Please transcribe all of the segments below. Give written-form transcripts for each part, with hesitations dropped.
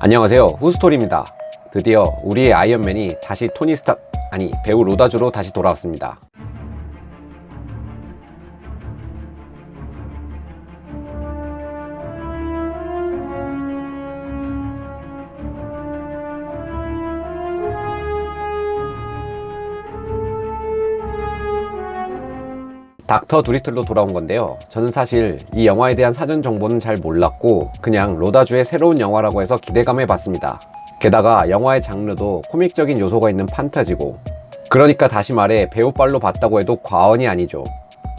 안녕하세요, 후스토리입니다. 드디어 우리의 아이언맨이 다시 배우 로다주로 다시 돌아왔습니다. 닥터 두리틀로 돌아온 건데요. 저는 사실 이 영화에 대한 사전 정보는 잘 몰랐고 그냥 로다주의 새로운 영화라고 해서 기대감에 봤습니다. 게다가 영화의 장르도 코믹적인 요소가 있는 판타지고, 그러니까 다시 말해 배우빨로 봤다고 해도 과언이 아니죠.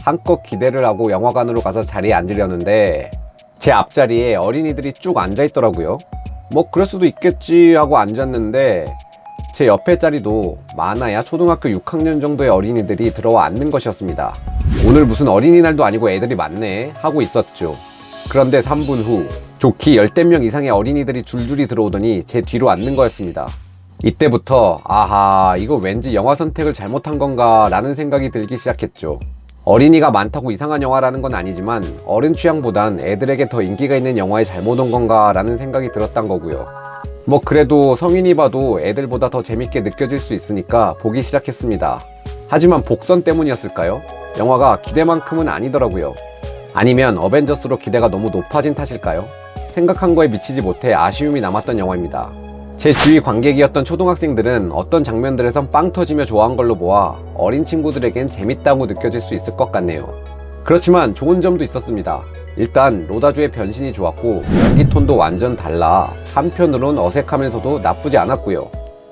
한껏 기대를 하고 영화관으로 가서 자리에 앉으려는데 제 앞자리에 어린이들이 쭉 앉아있더라고요. 뭐 그럴 수도 있겠지 하고 앉았는데 제 옆에 자리도 많아야 초등학교 6학년 정도의 어린이들이 들어와 앉는 것이었습니다. 오늘 무슨 어린이날도 아니고 애들이 많네 하고 있었죠. 그런데 3분 후 좋기 열댓 명 이상의 어린이들이 줄줄이 들어오더니 제 뒤로 앉는 거였습니다. 이때부터 아하, 이거 왠지 영화 선택을 잘못한 건가 라는 생각이 들기 시작했죠. 어린이가 많다고 이상한 영화라는 건 아니지만 어른 취향보단 애들에게 더 인기가 있는 영화에 잘못 온 건가 라는 생각이 들었단 거고요. 뭐 그래도 성인이 봐도 애들보다 더 재밌게 느껴질 수 있으니까 보기 시작했습니다. 하지만 복선 때문이었을까요? 영화가 기대만큼은 아니더라고요. 아니면 어벤져스로 기대가 너무 높아진 탓일까요? 생각한 거에 미치지 못해 아쉬움이 남았던 영화입니다. 제 주위 관객이었던 초등학생들은 어떤 장면들에선 빵 터지며 좋아한 걸로 보아 어린 친구들에겐 재밌다고 느껴질 수 있을 것 같네요. 그렇지만 좋은 점도 있었습니다. 일단 로다주의 변신이 좋았고 연기 톤도 완전 달라 한편으론 어색하면서도 나쁘지 않았고요.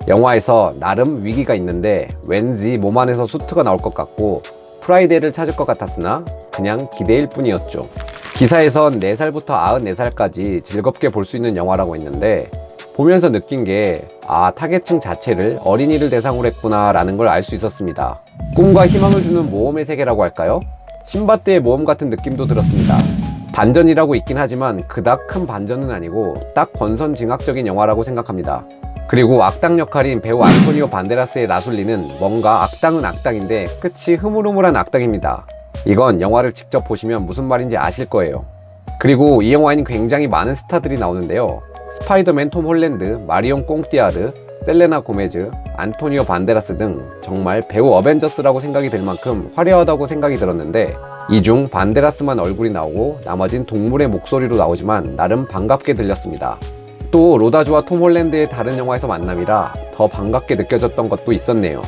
영화에서 나름 위기가 있는데 왠지 몸 안에서 수트가 나올 것 같고 프라이데이를 찾을 것 같았으나 그냥 기대일 뿐이었죠. 기사에선 4살부터 94살까지 즐겁게 볼 수 있는 영화라고 했는데 보면서 느낀 게 타겟층 자체를 어린이를 대상으로 했구나 라는 걸 알 수 있었습니다. 꿈과 희망을 주는 모험의 세계라고 할까요? 신밧드의 모험 같은 느낌도 들었습니다. 반전이라고 있긴 하지만 그닥 큰 반전은 아니고 딱 권선징악적인 영화라고 생각합니다. 그리고 악당 역할인 배우 안토니오 반데라스의 라술리는 뭔가 악당은 악당인데 끝이 흐물흐물한 악당입니다. 이건 영화를 직접 보시면 무슨 말인지 아실 거예요. 그리고 이 영화에는 굉장히 많은 스타들이 나오는데요. 스파이더맨 톰 홀랜드, 마리온 꽁띠아르, 셀레나 고메즈, 안토니오 반데라스 등 정말 배우 어벤져스라고 생각이 들 만큼 화려하다고 생각이 들었는데 이 중 반데라스만 얼굴이 나오고 나머진 동물의 목소리로 나오지만 나름 반갑게 들렸습니다. 또 로다주와 톰 홀랜드의 다른 영화에서 만남이라 더 반갑게 느껴졌던 것도 있었네요.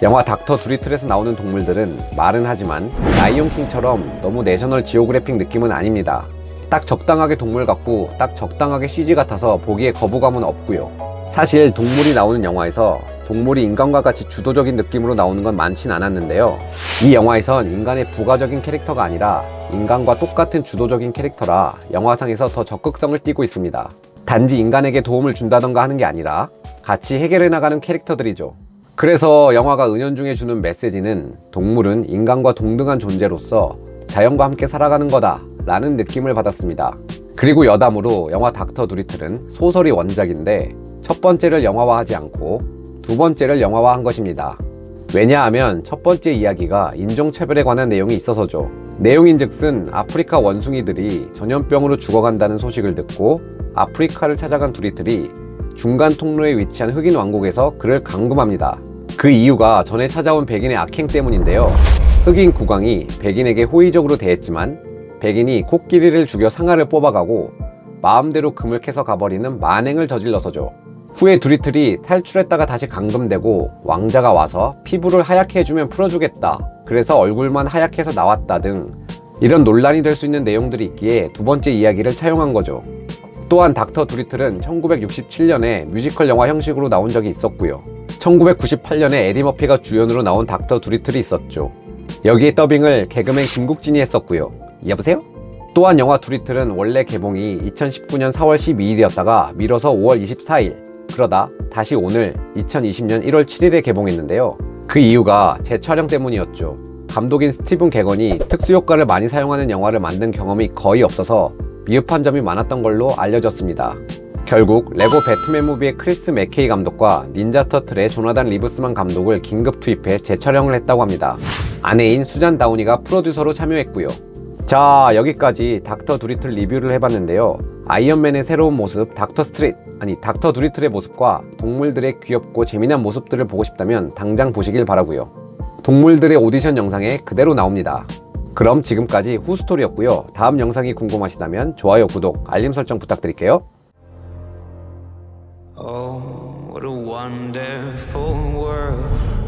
영화 닥터 두리틀에서 나오는 동물들은 말은 하지만 라이온킹처럼 너무 내셔널 지오그래픽 느낌은 아닙니다. 딱 적당하게 동물 같고 딱 적당하게 CG 같아서 보기에 거부감은 없고요. 사실 동물이 나오는 영화에서 동물이 인간과 같이 주도적인 느낌으로 나오는 건 많진 않았는데요. 이 영화에선 인간의 부가적인 캐릭터가 아니라 인간과 똑같은 주도적인 캐릭터라 영화상에서 더 적극성을 띠고 있습니다. 단지 인간에게 도움을 준다던가 하는 게 아니라 같이 해결해 나가는 캐릭터들이죠. 그래서 영화가 은연중에 주는 메시지는 동물은 인간과 동등한 존재로서 자연과 함께 살아가는 거다 라는 느낌을 받았습니다. 그리고 여담으로 영화 닥터 두리틀은 소설이 원작인데 첫 번째를 영화화하지 않고 두 번째를 영화화한 것입니다. 왜냐하면 첫 번째 이야기가 인종차별에 관한 내용이 있어서죠. 내용인즉슨 아프리카 원숭이들이 전염병으로 죽어간다는 소식을 듣고 아프리카를 찾아간 두리틀이 중간 통로에 위치한 흑인 왕국에서 그를 감금합니다. 그 이유가 전에 찾아온 백인의 악행 때문인데요. 흑인 국왕이 백인에게 호의적으로 대했지만 백인이 코끼리를 죽여 상아를 뽑아가고 마음대로 금을 캐서 가버리는 만행을 저질러서죠. 후에 두리틀이 탈출했다가 다시 감금되고 왕자가 와서 피부를 하얗게 해주면 풀어주겠다, 그래서 얼굴만 하얗게 해서 나왔다 등 이런 논란이 될 수 있는 내용들이 있기에 두 번째 이야기를 차용한 거죠. 또한 닥터 두리틀은 1967년에 뮤지컬 영화 형식으로 나온 적이 있었고요. 1998년에 에디 머피가 주연으로 나온 닥터 두리틀이 있었죠. 여기에 더빙을 개그맨 김국진이 했었고요. 여보세요? 또한 영화 두리틀은 원래 개봉이 2019년 4월 12일이었다가 미뤄서 5월 24일, 그러다 다시 오늘 2020년 1월 7일에 개봉했는데요. 그 이유가 재촬영 때문이었죠. 감독인 스티븐 개건이 특수효과를 많이 사용하는 영화를 만든 경험이 거의 없어서 미흡한 점이 많았던 걸로 알려졌습니다. 결국 레고 배트맨 무비의 크리스 맥케이 감독과 닌자 터틀의 조나단 리브스만 감독을 긴급 투입해 재촬영을 했다고 합니다. 아내인 수잔 다우니가 프로듀서로 참여했고요. 자, 여기까지 닥터 두리틀 리뷰를 해봤는데요. 아이언맨의 새로운 모습 닥터 두리틀의 모습과 동물들의 귀엽고 재미난 모습들을 보고 싶다면 당장 보시길 바라고요. 동물들의 오디션 영상에 그대로 나옵니다. 그럼 지금까지 후스토리였고요. 다음 영상이 궁금하시다면 좋아요, 구독, 알림 설정 부탁드릴게요. Oh, what a wonderful world.